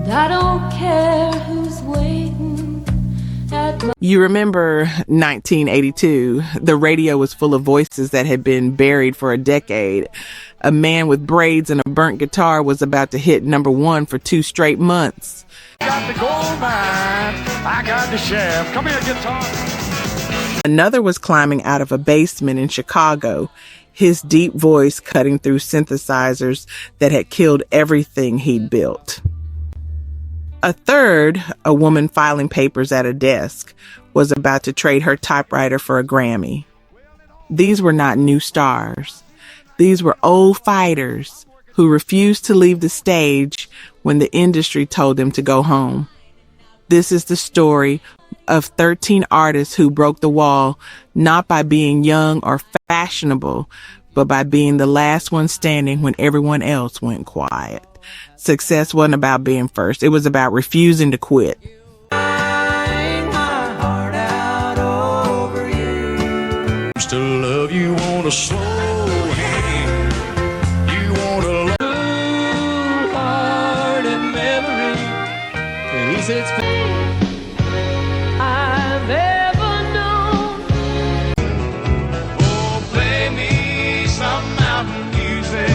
I don't care who's waiting. You remember 1982. The radio was full of voices that had been buried for a decade. A man with braids and a burnt guitar was about to hit #1 for 2 straight months. I got the Goldmine, I got the chef. Come here, guitar. Another was climbing out of a basement in Chicago, his deep voice cutting through synthesizers that had killed everything he'd built. A third, a woman filing papers at a desk, was about to trade her typewriter for a Grammy. These were not new stars. These were old fighters who refused to leave the stage when the industry told them to go home. This is the story of 13 artists who broke the wall, not by being young or fashionable, but by being the last one standing when everyone else went quiet. Success wasn't about being first. It was about refusing to quit. To love you on a slow hand. You want a battle-hardened memory. He said it's I've ever known. oh, play me some mountain music.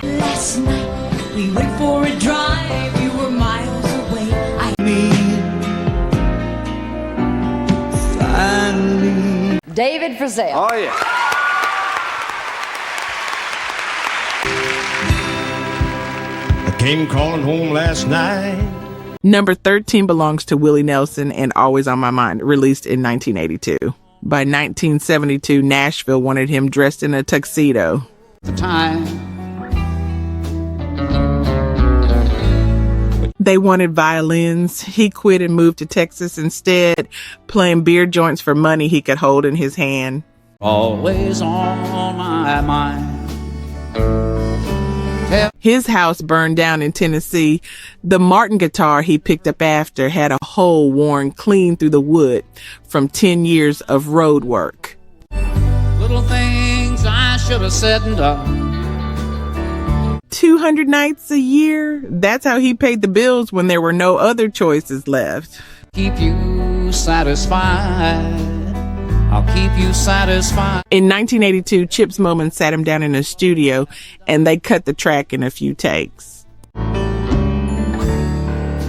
Last night we went for a drive. You were miles away. David Frizzell. Oh, yeah. I came calling home last night. Number 13 belongs to Willie Nelson and Always on My Mind, released in 1982. By 1972, Nashville wanted him dressed in a tuxedo. The time. They wanted violins. He quit and moved to Texas instead, playing beer joints for money he could hold in his hand. Always on my mind. His house burned down in Tennessee. The Martin guitar he picked up after had a hole worn clean through the wood from 10 years of road work. Little things I should have said and done. 200 nights a year? That's how he paid the bills when there were no other choices left. Keep you satisfied. I'll keep you satisfied. In 1982, Chips Moman sat him down in a studio and they cut the track in a few takes.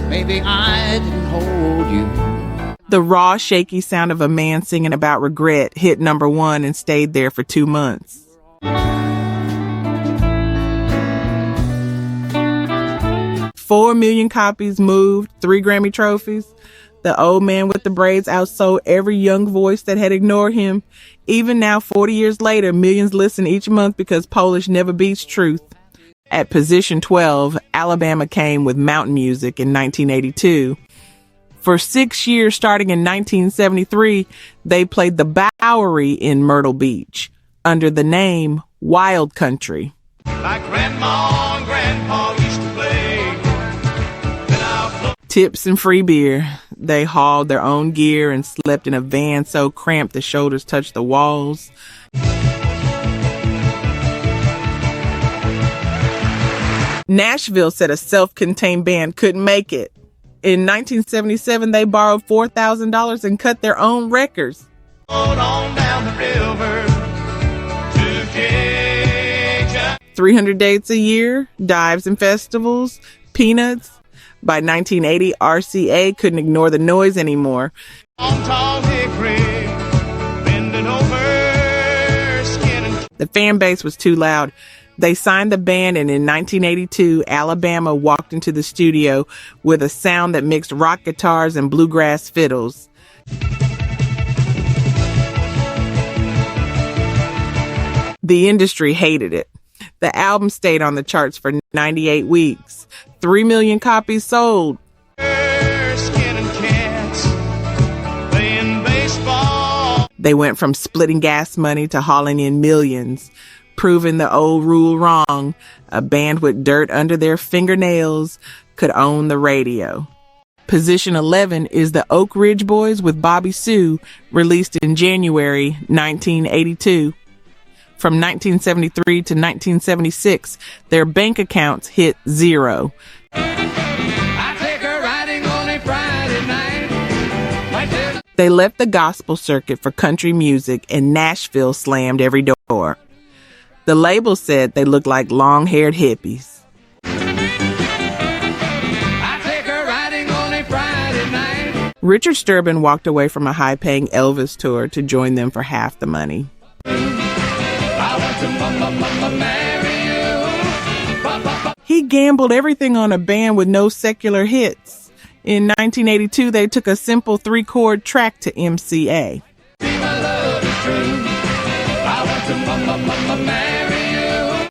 Maybe I didn't hold you. The raw, shaky sound of a man singing about regret hit #1 and stayed there for 2 months. $4 million copies moved, 3 Grammy trophies. The old man with the braids outsold every young voice that had ignored him. Even now, 40 years later, millions listen each month because Polish never beats truth. At position 12, Alabama came with Mountain Music in 1982. For 6 years, starting in 1973, they played the Bowery in Myrtle Beach under the name Wild Country. Like Grandma and Grandpa used to play. Tips and free beer. They hauled their own gear and slept in a van so cramped the shoulders touched the walls. Nashville said a self-contained band couldn't make it. In 1977, they borrowed $4,000 and cut their own records. On down the river to Cajun. 300 dates a year, dives and festivals, peanuts. By 1980, RCA couldn't ignore the noise anymore. On tall hickory, bending over skin and The fan base was too loud. They signed the band, and in 1982, Alabama walked into the studio with a sound that mixed rock guitars and bluegrass fiddles. The industry hated it. The album stayed on the charts for 98 weeks. 3 million copies sold. skin and cats playing baseball. They went from splitting gas money to hauling in millions, proving the old rule wrong. A band with dirt under their fingernails could own the radio. Position 11 is the Oak Ridge Boys with Bobbie Sue, released in January 1982. From 1973 to 1976, their bank accounts hit zero. I take her riding on a Friday night. They left the gospel circuit for country music, and Nashville slammed every door. The label said they looked like long-haired hippies. I take her riding on a Friday night. Richard Sturban walked away from a high-paying Elvis tour to join them for half the money. I want to marry you. He gambled everything on a band with no secular hits. In 1982, they took a simple 3-chord track to MCA.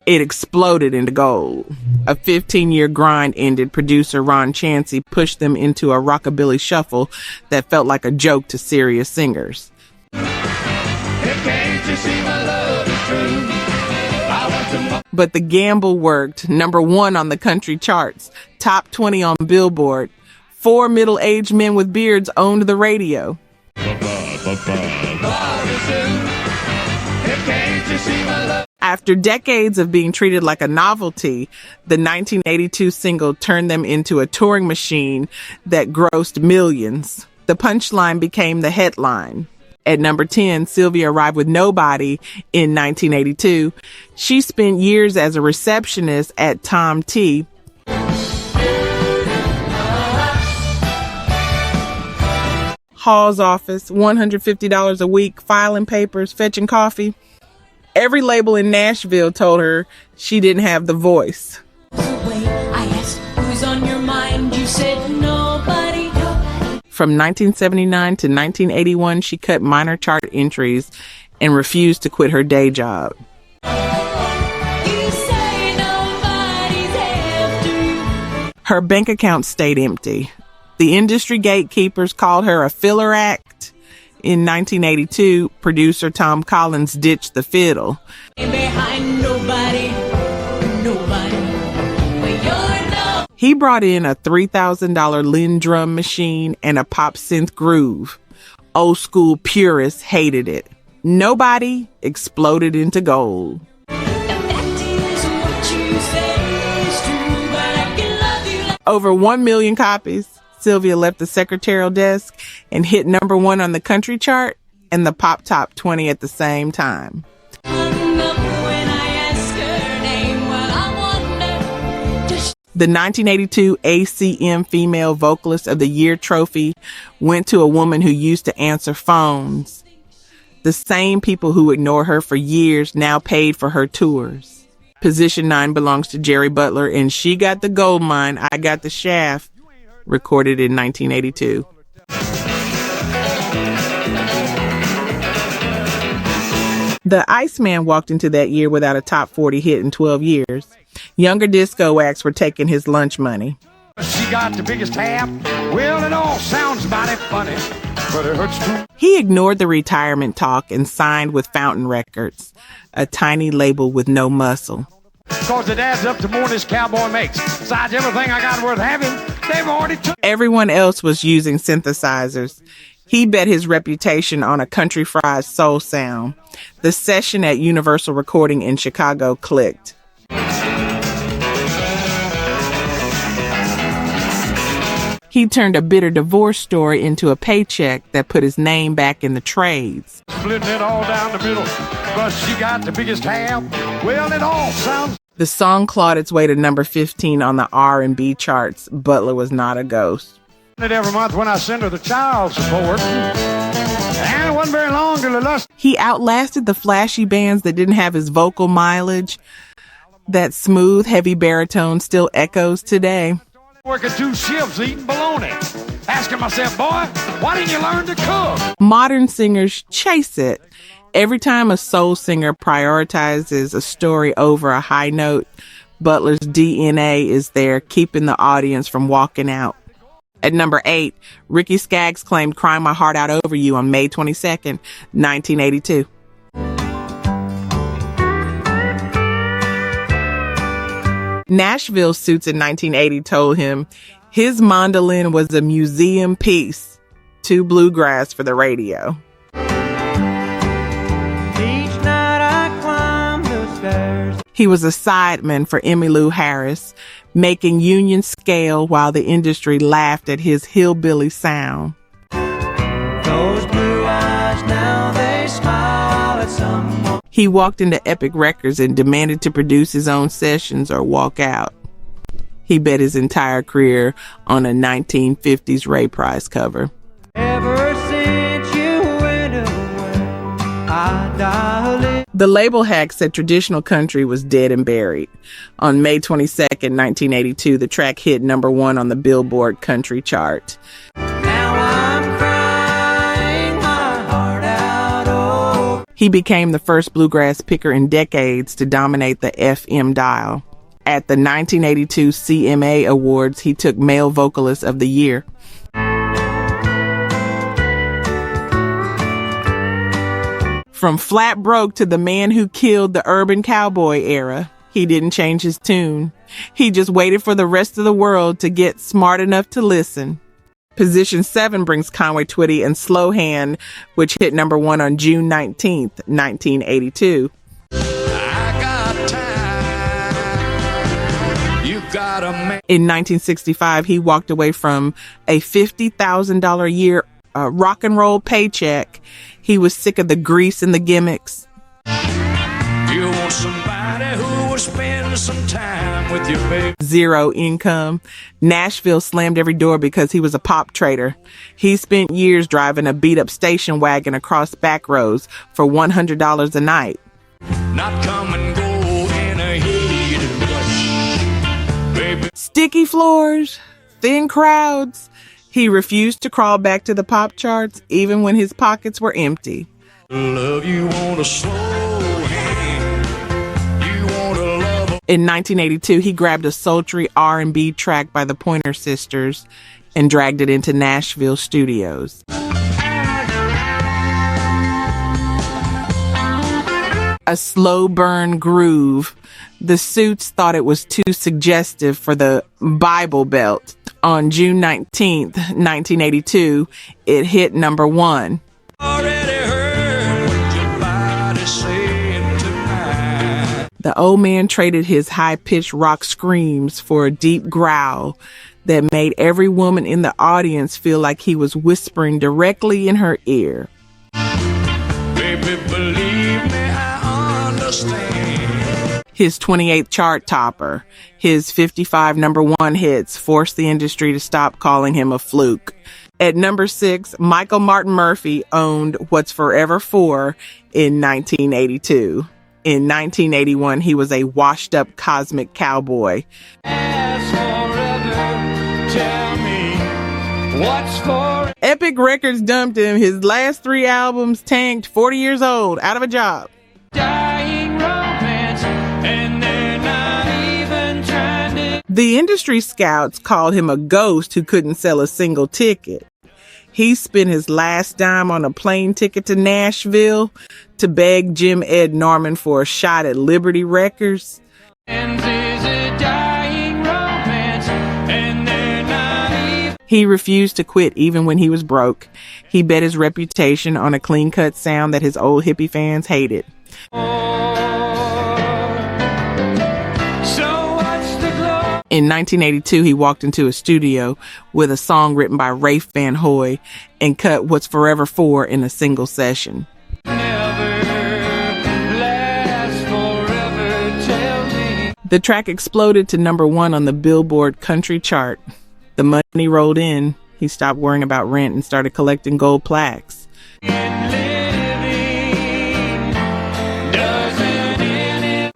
It exploded into gold. A 15-year grind ended. Producer Ron Chancey pushed them into a rockabilly shuffle that felt like a joke to serious singers. But the gamble worked. #1 on the country charts, top 20 on Billboard. 4 middle-aged men with beards owned the radio. After decades of being treated like a novelty, the 1982 single turned them into a touring machine that grossed millions. The punchline became the headline. At number 10, Sylvia arrived with Nobody in 1982. She spent years as a receptionist at Tom T. Hall's office, $150 a week, filing papers, fetching coffee. Every label in Nashville told her she didn't have the voice. I asked, who's on your mind? You said nobody. From 1979 to 1981, she cut minor chart entries and refused to quit her day job. You say nobody's after you. Her bank account stayed empty. The industry gatekeepers called her a filler act. In 1982, producer Tom Collins ditched the fiddle. Behind nobody. But you're no. He brought in a $3,000 Linn drum machine and a pop synth groove. Old school purists hated it. Nobody exploded into gold. That is what you say is true, but I can love you like Over 1 million copies. Sylvia left the secretarial desk and hit #1 on the country chart and the pop top 20 at the same time. when I ask her name. Well, I wonder, does The 1982 ACM Female Vocalist of the Year trophy went to a woman who used to answer phones. The same people who ignored her for years now paid for her tours. Position 9 belongs to Jerry Butler, and She Got the Goldmine, I Got the Shaft, recorded in 1982. The Iceman walked into that year without a top 40 hit in 12 years. Younger disco acts were taking his lunch money. She got the biggest tab. Well, it all sounds mighty funny, but it hurts too. He ignored the retirement talk and signed with Fountain Records, a tiny label with no muscle. Because it adds up to more than this cowboy makes. Besides everything I got worth having, they've already took. Everyone else was using synthesizers. He bet his reputation on a country fried soul sound. The session at Universal Recording in Chicago clicked. He turned a bitter divorce story into a paycheck that put his name back in the trades. Splitting it all down the middle. But she got the biggest tab. Well, it all sounds. The song clawed its way to number 15 on the R&B charts. Butler was not a ghost. It every month when I send her the child support. And it wasn't very long till the lust. He outlasted the flashy bands that didn't have his vocal mileage. That smooth, heavy baritone still echoes today. Working 2 shifts eating bologna. Asking myself, boy, why didn't you learn to cook? Modern singers chase it. Every time a soul singer prioritizes a story over a high note, Butler's DNA is there, keeping the audience from walking out. At number 8, Ricky Skaggs claimed Crying My Heart Out Over You on May 22nd, 1982. Nashville Suits in 1980 told him his mandolin was a museum piece. Too bluegrass for the radio. Each night I climb He was a sideman for Emmylou Harris, making union scale while the industry laughed at his hillbilly sound. Those blue eyes now they smile at someone. He walked into Epic Records and demanded to produce his own sessions or walk out. He bet his entire career on a 1950s Ray Price cover. Ever since you went away, I darling. The label hack said traditional country was dead and buried. On May 22nd, 1982, the track hit #1 on the Billboard country chart. Now I'm crying my heart out. Oh. He became the first bluegrass picker in decades to dominate the FM dial. At the 1982 CMA Awards, he took Male Vocalist of the Year. From flat broke to the man who killed the urban cowboy era, he didn't change his tune. He just waited for the rest of the world to get smart enough to listen. Position 7 brings Conway, Twitty, and Slow Hand, which hit #1 on June 19th, 1982. I got time. You got a man. In 1965, he walked away from a $50,000 a year rock and roll paycheck. He was sick of the grease and the gimmicks. You want somebody who will spend some time with you, baby. Zero income. Nashville slammed every door because he was a pop trader. He spent years driving a beat-up station wagon across back roads for $100 a night. Not come and go in a heated rush, baby. Sticky floors, thin crowds. He refused to crawl back to the pop charts even when his pockets were empty. Love you on a slow hand. You want to love. In 1982, he grabbed a sultry R&B track by the Pointer Sisters and dragged it into Nashville studios. A slow burn groove. The Suits thought it was too suggestive for the Bible Belt. On June 19th, 1982, it hit #1. Already heard what your body's saying tonight. The old man traded his high-pitched rock screams for a deep growl that made every woman in the audience feel like he was whispering directly in her ear. Baby, believe me, I understand. His 28th chart topper, his 55 #1 hits forced the industry to stop calling him a fluke. At #6, Michael Martin Murphey owned What's Forever For in 1982. In 1981, he was a washed-up cosmic cowboy. As forever, tell me what's for. Epic Records dumped him. His last 3 albums tanked, 40 years old, out of a job. Dying romance, and they're not even trying to. The industry scouts called him a ghost who couldn't sell a single ticket. He spent his last dime on a plane ticket to Nashville to beg Jim Ed Norman for a shot at Liberty Records. Is a dying romance, and they're not even. He refused to quit even when he was broke. He bet his reputation on a clean-cut sound that his old hippie fans hated. In 1982, he walked into a studio with a song written by Rafe Van Hoy and cut What's Forever For in a single session. The track exploded to #1 on the Billboard country chart. The money rolled in. He stopped worrying about rent and started collecting gold plaques.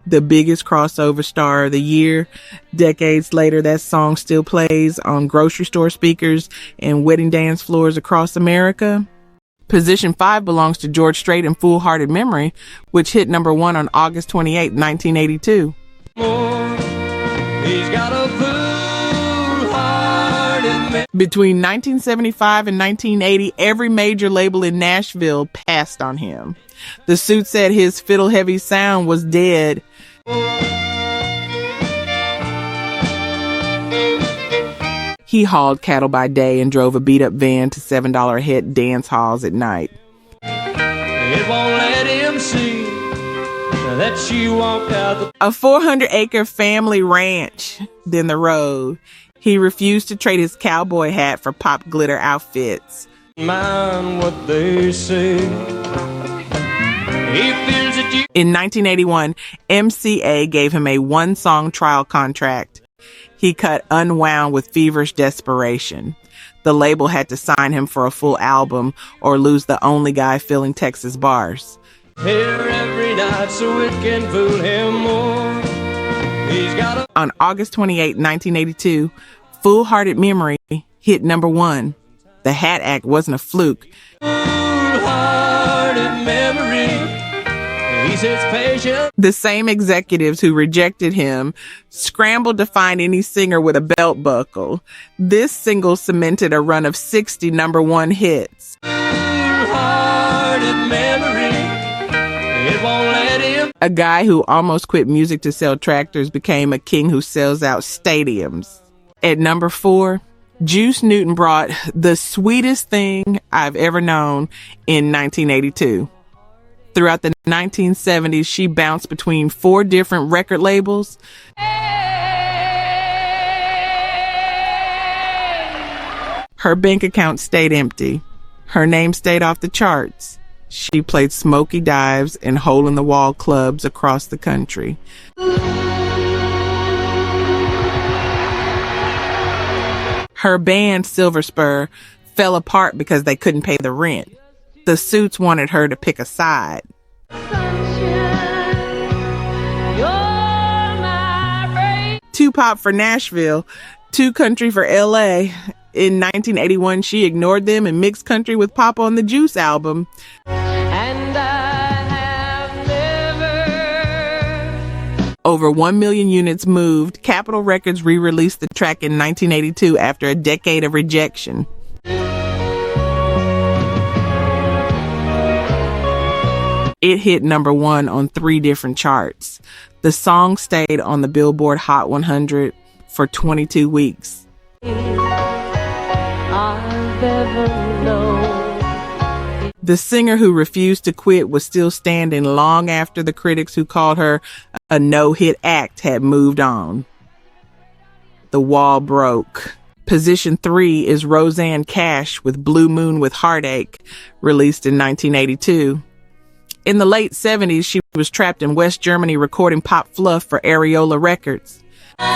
The biggest crossover star of the year. Decades later, that song still plays on grocery store speakers and wedding dance floors across America. Position 5 belongs to George Strait and Foolhardy Memory, which hit #1 on August 28, 1982. He's got a foolhardy. Between 1975 and 1980, every major label in Nashville passed on him. The Suit said his fiddle-heavy sound was dead. He hauled cattle by day and drove a beat-up van to $7 a head dance halls at night. It won't let him see that she walked out the A 400-acre family ranch, then the road. He refused to trade his cowboy hat for pop glitter outfits. mind what they say. He feels that you In 1981, MCA gave him a one-song trial contract. He cut Unwound with feverish desperation. The label had to sign him for a full album or lose the only guy filling Texas bars. here every night so it can fool him more. He's got a On August 28, 1982, Full-Hearted Memory hit number 1. The Hat Act wasn't a fluke. full-hearted memory. He sits patient. The same executives who rejected him scrambled to find any singer with a belt buckle. This single cemented a run of 60 number 1 hits. Full-hearted memory. It won't let him. A guy who almost quit music to sell tractors became a king who sells out stadiums. At number 4, Juice Newton brought The Sweetest Thing I've Ever Known in 1982. Throughout the 1970s, she bounced between 4 different record labels. Her bank account stayed empty. Her name stayed off the charts. She played smoky dives and hole-in-the-wall clubs across the country. Her band, Silver Spur, fell apart because they couldn't pay the rent. The Suits wanted her to pick a side. Two pop for Nashville, two country for LA. In 1981, she ignored them and mixed country with pop on the Juice album. And I have never. Over 1 million units moved. Capitol Records re-released the track in 1982 after a decade of rejection. It hit number 1 on 3 different charts. The song stayed on the Billboard Hot 100 for 22 weeks. I've ever known. The singer who refused to quit was still standing long after the critics who called her a no-hit act had moved on. The wall broke. Position 3 is Roseanne Cash with Blue Moon with Heartache, released in 1982. In the late 70s, she was trapped in West Germany recording pop fluff for Areola Records. What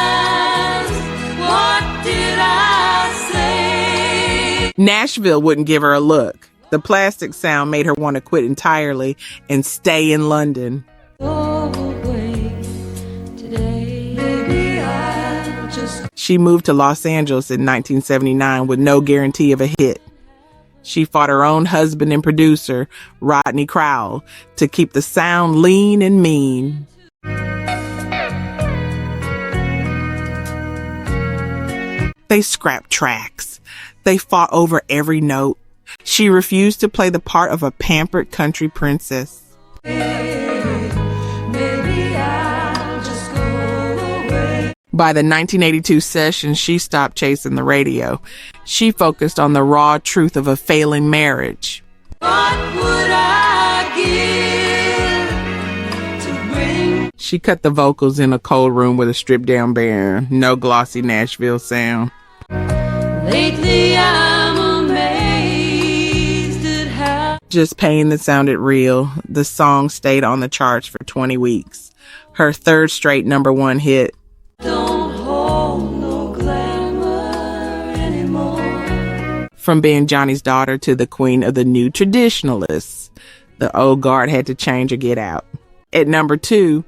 did I say? Nashville wouldn't give her a look. The plastic sound made her want to quit entirely and stay in London. Go away today. Maybe I'll just She moved to Los Angeles in 1979 with no guarantee of a hit. She fought her own husband and producer, Rodney Crowell, to keep the sound lean and mean. They scrapped tracks. They fought over every note. She refused to play the part of a pampered country princess. maybe I'll just go away. By the 1982 session, she stopped chasing the radio. She focused on the raw truth of a failing marriage. What would I give to bring? She cut the vocals in a cold room with a stripped-down band. No glossy Nashville sound. Lately I'm amazed at how Just pain that sounded real. The song stayed on the charts for 20 weeks. Her third straight number 1 hit. don't hold no glamour anymore. From being Johnny's daughter to the queen of the new traditionalists, the old guard had to change or get out. At number 2,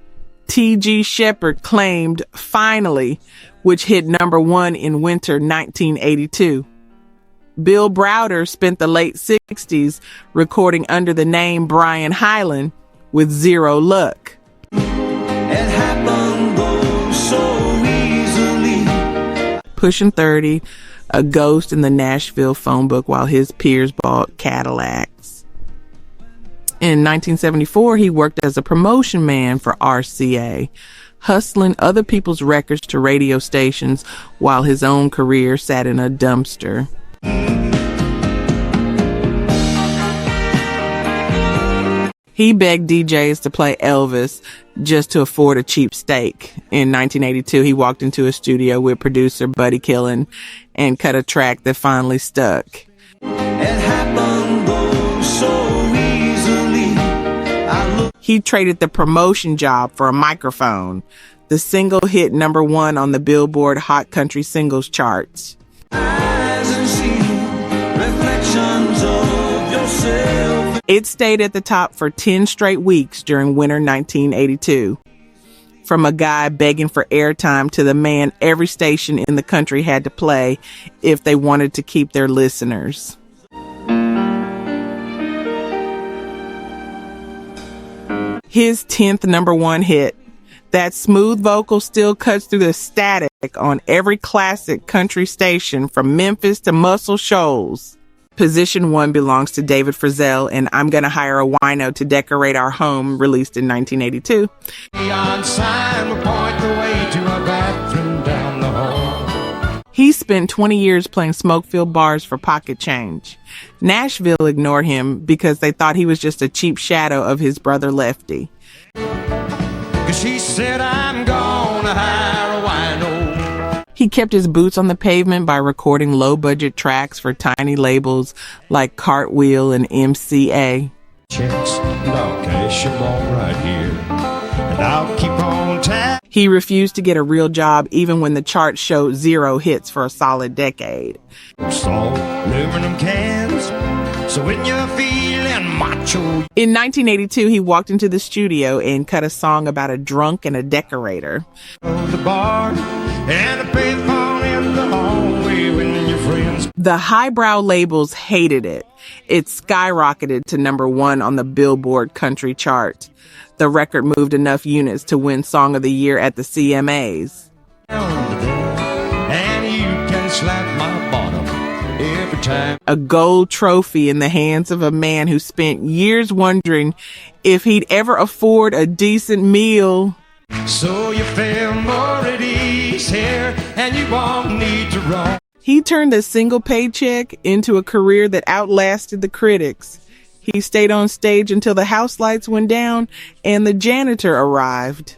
T.G. Shepherd claimed Finally, which hit number 1 in winter 1982. Bill Browder spent the late 60s recording under the name Brian Hyland with zero luck. It happened oh so easily. Pushing 30, a ghost in the Nashville phone book while his peers bought Cadillacs. In 1974, he worked as a promotion man for RCA, hustling other people's records to radio stations while his own career sat in a dumpster. He begged DJs to play Elvis just to afford a cheap steak. In 1982, he walked into a studio with producer Buddy Killen and cut a track that finally stuck. It happened oh, so easily. He traded the promotion job for a microphone. The single hit #1 on the Billboard Hot Country Singles charts. Eyes and see reflections of yourself. It stayed at the top for 10 straight weeks during winter 1982. From a guy begging for airtime to the man every station in the country had to play if they wanted to keep their listeners. His 10th #1 hit. That smooth vocal still cuts through the static on every classic country station from Memphis to Muscle Shoals. Position 1 belongs to David Frizzell and I'm Gonna Hire a Wino to Decorate Our Home, released in 1982. Neon sign will point the way to a bathroom down the hall. He spent 20 years playing smoke-filled bars for pocket change. Nashville ignored him because they thought he was just a cheap shadow of his brother Lefty. 'Cause he said I'm gonna hire a wino. He kept his boots on the pavement by recording low-budget tracks for tiny labels like Cartwheel and MCA. Checks, no cash, you walk right here, and I'll keep on tap. He refused to get a real job even when the charts showed 0 hits for a solid decade. Salt, aluminum cans, so when you're feeling macho. In 1982, he walked into the studio and cut a song about a drunk and a decorator. The bar and a payphone in the hallway when your friends. The highbrow labels hated it. It skyrocketed to #1 on the Billboard country chart. The record moved enough units to win Song of the Year at the CMAs. And you can slap my bottom every time. A gold trophy in the hands of a man who spent years wondering if he'd ever afford a decent meal. So you feel more at ease here, and you won't need to run. He turned a single paycheck into a career that outlasted the critics. He stayed on stage until the house lights went down and the janitor arrived.